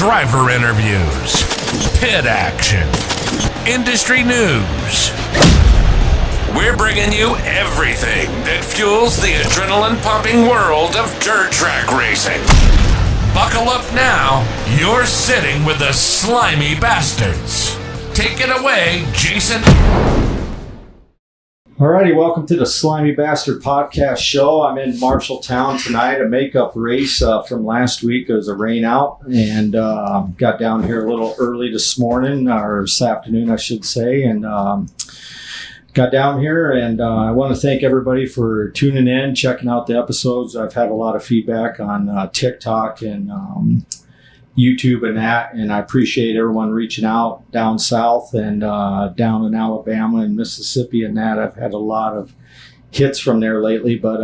driver interviews, pit action, industry news. We're bringing you everything that fuels the adrenaline-pumping world of dirt track racing. Buckle up now. You're sitting with the Slimy Bastards. Take it away, Jason. Alrighty, welcome to the Slimy Bastard podcast show. I'm in Marshalltown tonight, a makeup race from last week. It was a rain out, and got down here a little early this morning, or this afternoon, I should say, and got down here, and I want to thank everybody for tuning in, checking out the episodes. I've had a lot of feedback on TikTok and YouTube and that, and I appreciate everyone reaching out down south and down in Alabama and Mississippi and that. I've had a lot of hits from there lately, but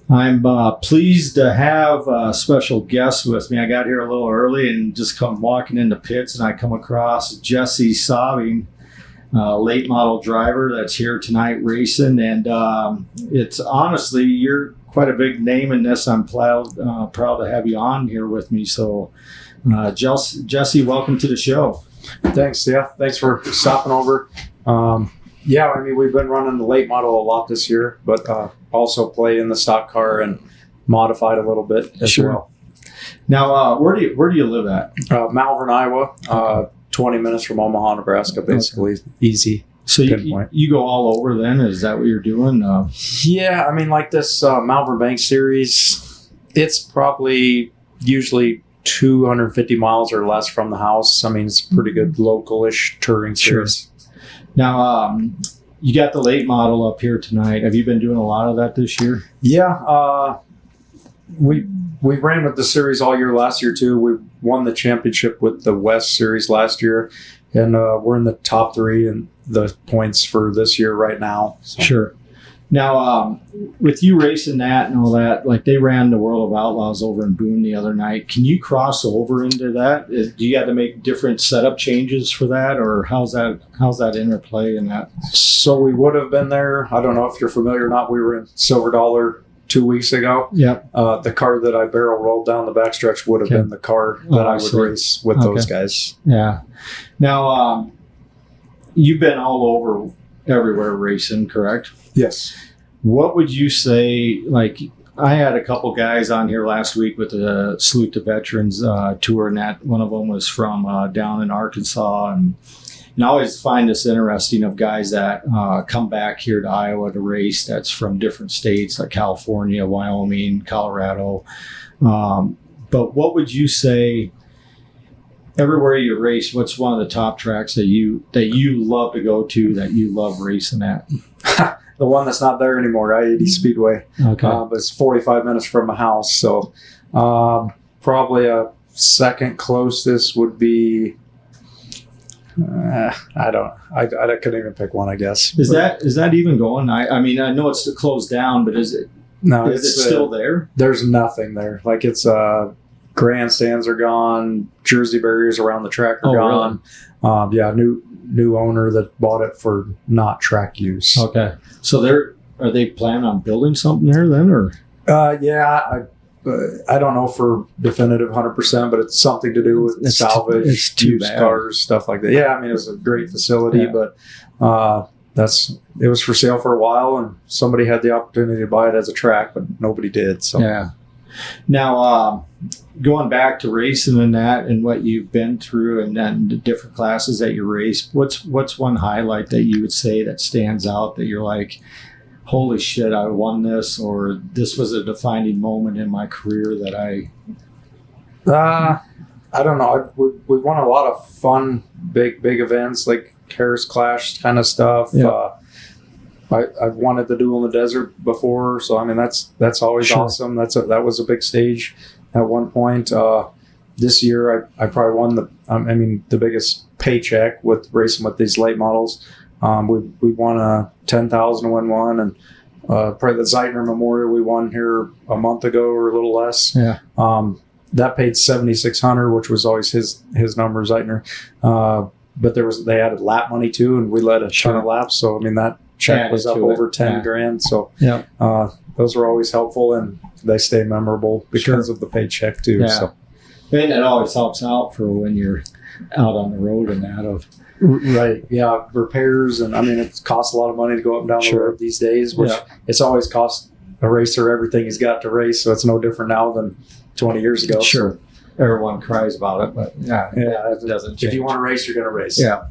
I'm pleased to have a special guest with me. I got here a little early and just come walking into pits, and I come across Jesse Sobbing, late model driver that's here tonight racing, and it's honestly, you're quite a big name in this. I'm proud to have you on here with me. So, Jesse, welcome to the show. Thanks. Yeah, thanks for stopping over. Yeah, I mean, we've been running the late model a lot this year, but also play in the stock car and modified a little bit as well. Now, where do you live at? Malvern, Iowa. 20 minutes from Omaha, Nebraska, basically. Okay. Easy. So you go all over then? Is that what you're doing? Yeah, I mean, like this Malvern Bank series, it's probably usually 250 miles or less from the house. I mean, it's pretty good local-ish touring series. Sure. Now, you got the late model up here tonight. Have you been doing a lot of that this year? Yeah, we ran with the series all year last year, too. We won the championship with the West Series last year, and we're in the top 3 in the points for this year right now. So. Sure. Now, with you racing that and all that, like they ran the World of Outlaws over in Boone the other night. Can you cross over into that? Do you have to make different setup changes for that, or how's that interplay in that? So we would have been there. I don't know if you're familiar or not. We were in Silver Dollar 2 weeks ago. Yeah. The car that I barrel rolled down the backstretch would have been the car that I would race with those guys. Yeah. Now, you've been all over everywhere racing, correct? Yes. What would you say, like, I had a couple guys on here last week with the Salute to Veterans tour, and that one of them was from down in Arkansas, and I always find this interesting of guys that come back here to Iowa to race that's from different states like California, Wyoming, Colorado. But what would you say, everywhere you race, what's one of the top tracks that you love to go to, that you love racing at? The one that's not there anymore, I-80 Speedway. Okay. But it's 45 minutes from my house. So probably a second closest would be... I couldn't even pick one, I guess. Is that even going? I mean, I know it's closed down, but is it still there? There's nothing there. Like it's grandstands are gone, jersey barriers around the track are gone. Really? Yeah, new owner that bought it for not track use. Okay, so are they planning on building something there then, or? Yeah. I don't know for definitive 100%, but it's something to do with salvage, used cars, stuff like that. Yeah, I mean, it was a great facility, but it was for sale for a while, and somebody had the opportunity to buy it as a track, but nobody did. So yeah. Now, going back to racing and that, and what you've been through, and then the different classes that you raced, what's one highlight that you would say that stands out that you're like, holy shit, I won this, or this was a defining moment in my career that I don't know. We've won a lot of fun, big events like Harris Clash kind of stuff. Yeah. I've wanted to do in the desert before, so I mean that's always awesome. That was a big stage at one point. This year I probably won the biggest paycheck with racing with these late models. We won a $10,000 to win one, and probably the Zeitner Memorial we won here a month ago or a little less. Yeah. That paid $7,600, which was always his number, Zeitner. But they added lap money too, and we led a ton of laps. So I mean that check was up over 10 grand. So yeah. Those were always helpful, and they stay memorable because of the paycheck too. Yeah. So. And it always helps out for when you're out on the road and that of. Right. Yeah. Repairs. And I mean, it costs a lot of money to go up and down the road these days, which it's always cost a racer everything he's got to race. So it's no different now than 20 years ago. Sure. So everyone cries about it, but it doesn't change. If you want to race, you're going to race. Yeah.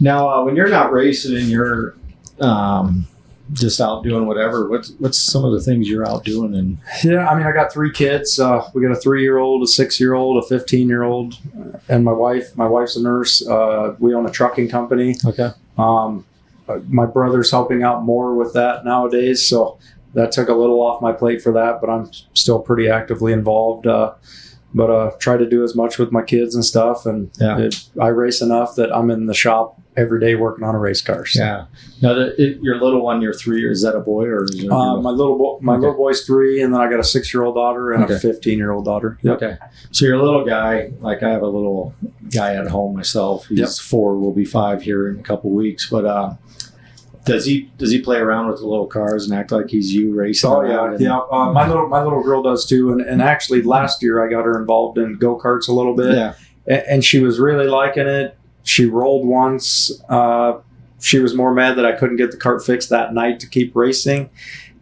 Now, when you're not racing and you're just out doing whatever, what's some of the things you're out doing? And yeah, I mean, I got 3 kids. We got a 3-year-old, a 6-year-old, a 15-year-old, and my wife. My wife's a nurse. We own a trucking company. Okay. My brother's helping out more with that nowadays, so that took a little off my plate for that, but I'm still pretty actively involved. But try to do as much with my kids and stuff, and I race enough that I'm in the shop every day working on a race car. So. Yeah. Now, your little one, your 3, is that a boy or is it my little boy's 3, and then I got a 6-year-old daughter and a 15-year-old daughter. Yep. Okay. So your little guy, like I have a little guy at home myself. He's 4, will be 5 here in a couple weeks. But does he play around with the little cars and act like he's you racing? Oh yeah. My little girl does too. And actually last year I got her involved in go-karts a little bit. Yeah. And she was really liking it. She rolled once. She was more mad that I couldn't get the cart fixed that night to keep racing.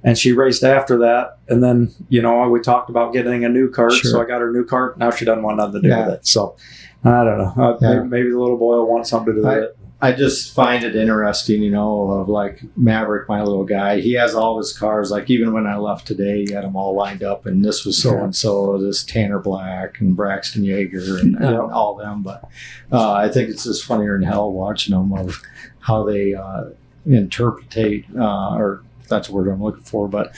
And she raced after that. And then, we talked about getting a new cart. Sure. So I got her a new cart. Now she doesn't want nothing to do with it. So I don't know. Maybe the little boy will want something to do with it. I just find it interesting, of like Maverick, my little guy. He has all his cars. Like even when I left today, he had them all lined up, and this was so and so, this Tanner Black and Braxton Yeager and all them. But I think it's just funnier than hell watching them of how they interpretate, or that's the word I'm looking for. But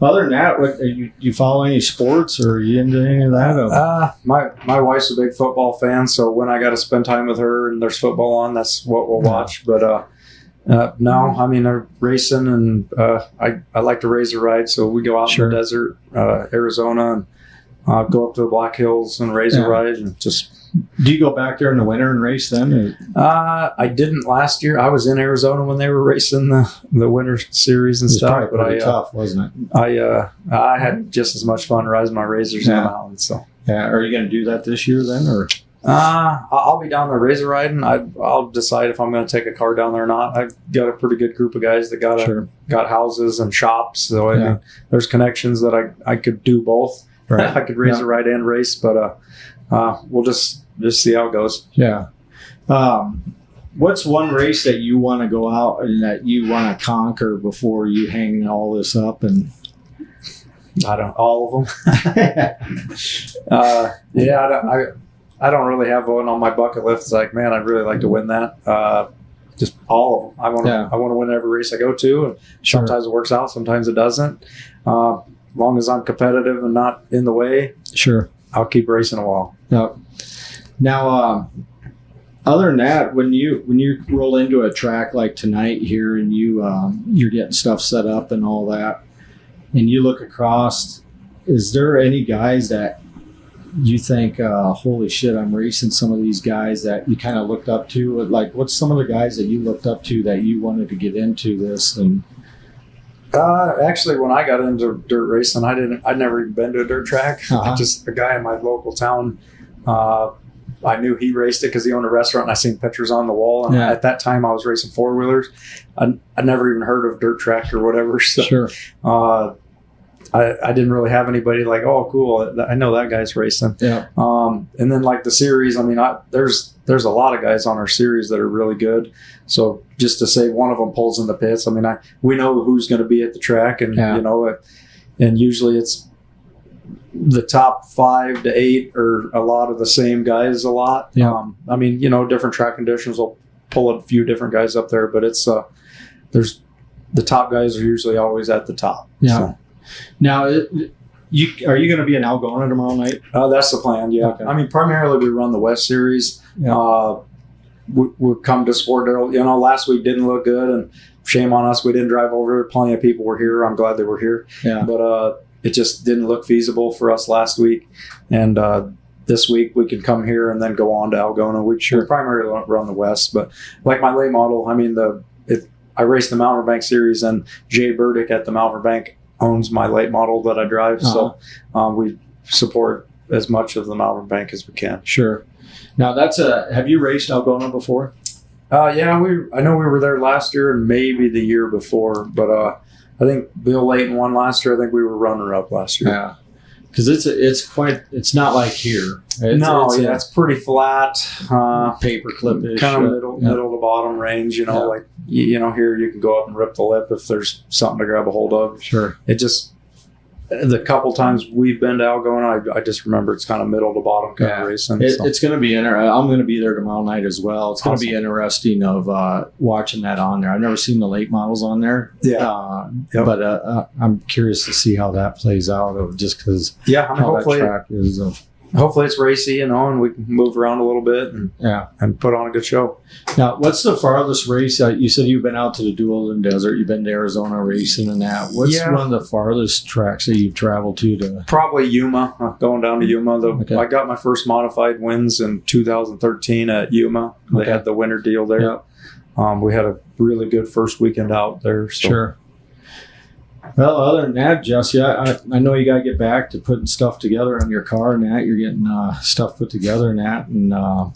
other than that, you follow any sports or are you into any of that? My wife's a big football fan, so when I got to spend time with her and there's football on, that's what we'll watch. But no, I mean, I'm racing, and I like to raise a ride, so we go out in the desert, Arizona, and go up to the Black Hills and raise a ride, and just. Do you go back there in the winter and race then? I didn't last year. I was in Arizona when they were racing the winter series and stuff. But pretty tough, wasn't it? I had just as much fun riding my razors in the mountains. So are you going to do that this year then, or? I'll be down there razor riding. I'll decide if I'm going to take a car down there or not. I've got a pretty good group of guys that got houses and shops. So I mean, there's connections that I could do both. Right. I could razor ride and race, but we'll just see how it goes. Yeah. What's one race that you want to go out and that you want to conquer before you hang all this up? And all of them. I don't really have one on my bucket list. It's like, man, I'd really like to win that. Just all of them. I want to win every race I go to. And sometimes it works out, sometimes it doesn't. As long as I'm competitive and not in the way, I'll keep racing a while. Yep. Now, other than that, when you roll into a track like tonight here, and you're getting stuff set up and all that, and you look across, is there any guys that you think, holy shit, I'm racing some of these guys that you kind of looked up to? Like, what's some of the guys that you looked up to that you wanted to get into this? And actually, when I got into dirt racing, I'd never even been to a dirt track. Just a guy in my local town. I knew he raced it because he owned a restaurant, and I seen pictures on the wall. And at that time, I was racing 4-wheelers. I never even heard of dirt track or whatever. So, I didn't really have anybody like, oh, cool, I know that guy's racing. Yeah. And then like the series, I mean, there's a lot of guys on our series that are really good. So just to say one of them pulls in the pits, I mean, we know who's going to be at the track, and and usually it's the top 5 to 8 are a lot of the same guys a lot. Yeah. I mean, different track conditions will pull a few different guys up there, but it's there's the top guys are usually always at the top. Yeah. So. Now, are you going to be in Algona tomorrow night? That's the plan. Yeah. Okay. I mean, primarily we run the West Series. Yeah. We come to support Daryl. Last week didn't look good, and shame on us. We didn't drive over. Plenty of people were here. I'm glad they were here. Yeah. But it just didn't look feasible for us last week. And this week we could come here and then go on to Algona. We primarily run the West. But like my late model, I mean, I raced the Mount Verbank Series, and Jay Burdick at the Mount Verbank owns my late model that I drive. So we support as much of the Malvern Bank as we can. Sure. Now have you raced Algona before? Yeah, I know we were there last year and maybe the year before, but I think Bill Layton won last year. I think we were runner up last year. Yeah. Because it's not like here. It's pretty flat, paperclip-ish. kind of middle to bottom range. You know, like here you can go up and rip the lip if there's something to grab a hold of. Sure. It just the couple times we've been to Algona, I just remember it's kind of middle to bottom kind of racing. It's going to be interesting. I'm going to be there tomorrow night as well. It's going to be interesting of watching that on there. I've never seen the late models on there. Yeah. But I'm curious to see how that plays out. Just because hopefully that track is. Hopefully it's racy, and we can move around a little bit and put on a good show. Now, what's the farthest race? You said you've been out to the Dueling Desert. You've been to Arizona racing and that. What's one of the farthest tracks that you've traveled to? Probably Yuma, going down to Yuma. I got my first modified wins in 2013 at Yuma. They had the winter deal there. Yep. We had a really good first weekend out there. So. Sure. Well, other than that, Jesse, I know you got to get back to putting stuff together on your car and that. You're getting stuff put together and that. And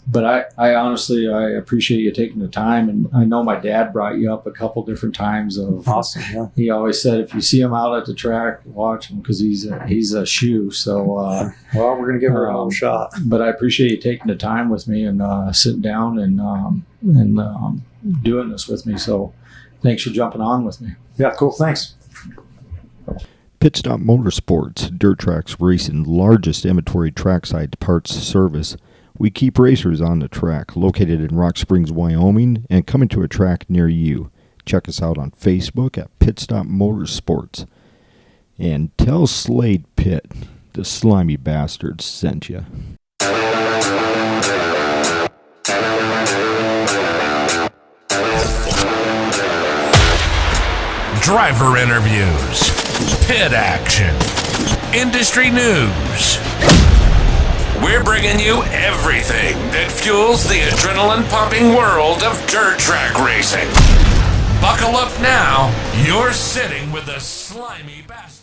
but I honestly, I appreciate you taking the time. And I know my dad brought you up a couple different times. Awesome. Yeah. He always said if you see him out at the track, watch him because he's a shoe. So well, we're gonna give her a whole shot. But I appreciate you taking the time with me and sitting down and doing this with me. So thanks for jumping on with me. Yeah. Cool. Thanks. Pit Stop Motorsports, Dirt Tracks Racing, largest inventory trackside parts service. We keep racers on the track, located in Rock Springs, Wyoming, and coming to a track near you. Check us out on Facebook at Pit Stop Motorsports. And tell Slade Pitt the slimy bastards sent you. Driver interviews, pit action, industry news. We're bringing you everything that fuels the adrenaline-pumping world of dirt track racing. Buckle up now. You're sitting with the slimy bastard.